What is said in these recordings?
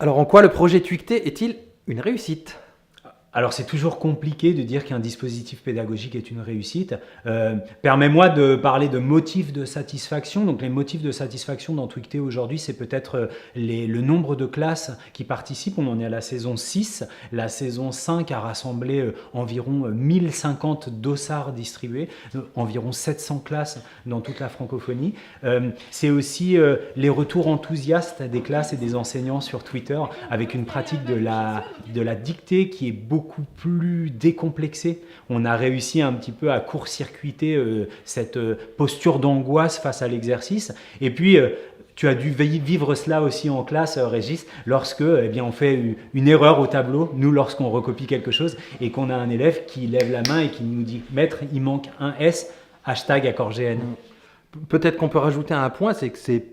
Alors en quoi le projet Twicté est-il une réussite? Alors c'est toujours compliqué de dire qu'un dispositif pédagogique est une réussite. Permets-moi de parler de motifs de satisfaction. Donc les motifs de satisfaction dans Twicté aujourd'hui, c'est peut-être le nombre de classes qui participent. On en est à la saison 6. La saison 5 a rassemblé environ 1050 dossards distribués, environ 700 classes dans toute la francophonie. C'est aussi les retours enthousiastes des classes et des enseignants sur Twitter avec une pratique de la dictée qui est beaucoup plus décomplexé. On a réussi un petit peu à court-circuiter cette posture d'angoisse face à l'exercice. Et puis, tu as dû vivre cela aussi en classe, Régis, lorsque on fait une erreur au tableau, nous, lorsqu'on recopie quelque chose, et qu'on a un élève qui lève la main et qui nous dit « Maître, il manque un S, hashtag accord GN ». Peut-être qu'on peut rajouter un point, c'est que c'est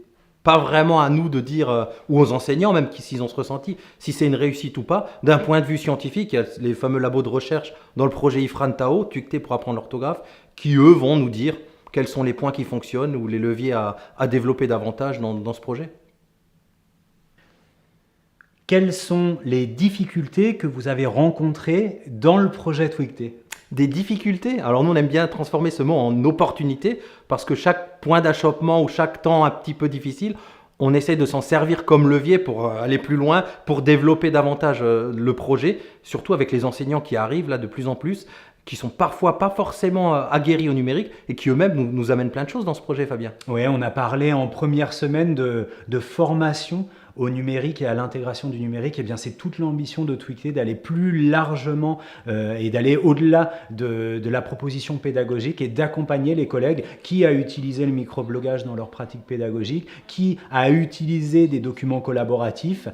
pas vraiment à nous de dire, ou aux enseignants même, s'ils ont ce ressenti, si c'est une réussite ou pas. D'un point de vue scientifique, il y a les fameux labos de recherche dans le projet IFRAN-TAO, Twicté pour apprendre l'orthographe, qui eux vont nous dire quels sont les points qui fonctionnent ou les leviers à développer davantage dans ce projet. Quelles sont les difficultés que vous avez rencontrées dans le projet Twicté? Des difficultés. Alors nous, on aime bien transformer ce mot en opportunité parce que chaque point d'achoppement ou chaque temps un petit peu difficile, on essaie de s'en servir comme levier pour aller plus loin, pour développer davantage le projet, surtout avec les enseignants qui arrivent là de plus en plus, qui sont parfois pas forcément aguerris au numérique et qui eux-mêmes nous amènent plein de choses dans ce projet, Fabien. Oui, on a parlé en première semaine de formation au numérique et à l'intégration du numérique. Eh bien, c'est toute l'ambition de Twicté d'aller plus largement et d'aller au-delà de la proposition pédagogique et d'accompagner les collègues qui a utilisé le microblogage dans leur pratique pédagogique, qui a utilisé des documents collaboratifs,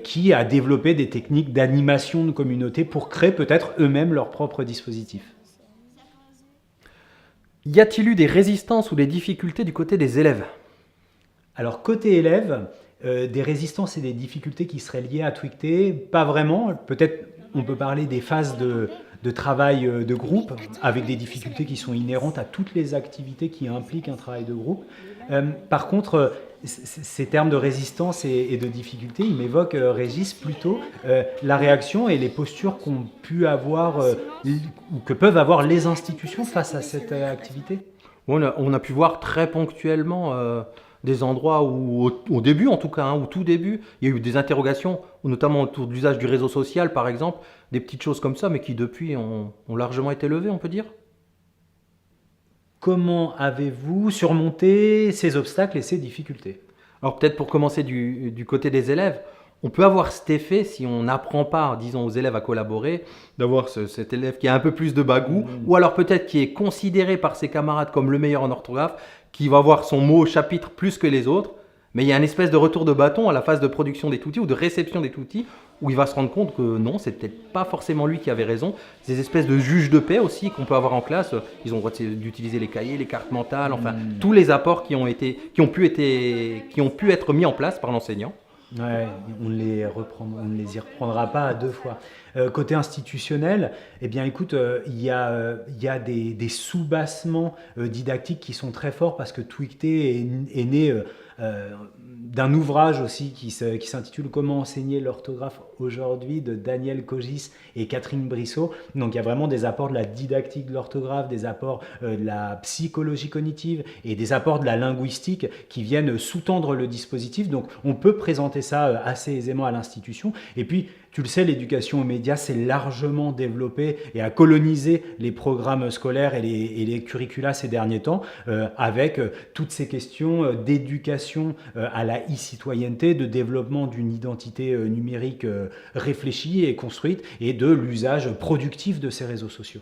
qui a développé des techniques d'animation de communauté pour créer peut-être eux-mêmes leur propre dispositif. Y a-t-il eu des résistances ou des difficultés du côté des élèves? Alors, côté élèves, des résistances et des difficultés qui seraient liées à Twicté, pas vraiment. Peut-être on peut parler des phases de travail de groupe, avec des difficultés qui sont inhérentes à toutes les activités qui impliquent un travail de groupe. Par contre, ces termes de résistance et de difficulté, ils m'évoquent, Régis, plutôt la réaction et les postures qu'ont pu avoir ou que peuvent avoir les institutions face à cette activité. On a pu voir très ponctuellement des endroits où, au début en tout cas, au tout début, il y a eu des interrogations, notamment autour de l'usage du réseau social par exemple, des petites choses comme ça, mais qui depuis ont largement été levées, on peut dire. Comment avez-vous surmonté ces obstacles et ces difficultés? Alors peut-être pour commencer du côté des élèves, on peut avoir cet effet si on n'apprend pas, disons, aux élèves à collaborer, d'avoir cet élève qui a un peu plus de bagou, ou alors peut-être qui est considéré par ses camarades comme le meilleur en orthographe, qui va avoir son mot au chapitre plus que les autres, mais il y a une espèce de retour de bâton à la phase de production des outils ou de réception des outils, où il va se rendre compte que non, c'est peut-être pas forcément lui qui avait raison. Ces espèces de juges de paix aussi qu'on peut avoir en classe, ils ont le droit d'utiliser les cahiers, les cartes mentales, enfin tous les apports qui ont pu être mis en place par l'enseignant. Ouais, on ne les y reprendra pas à deux fois. Côté institutionnel, eh bien, écoute, il y a des sous-bassements didactiques qui sont très forts parce que Twicté est né d'un ouvrage aussi qui s'intitule Comment enseigner l'orthographe aujourd'hui de Daniel Cogis et Catherine Brissot. Donc il y a vraiment des apports de la didactique de l'orthographe, des apports de la psychologie cognitive et des apports de la linguistique qui viennent sous-tendre le dispositif. Donc on peut présenter ça assez aisément à l'institution. Et puis, tu le sais, l'éducation aux médias s'est largement développée et a colonisé les programmes scolaires et les curricula ces derniers temps avec toutes ces questions d'éducation à la e-citoyenneté, de développement d'une identité numérique réfléchie et construite et de l'usage productif de ces réseaux sociaux.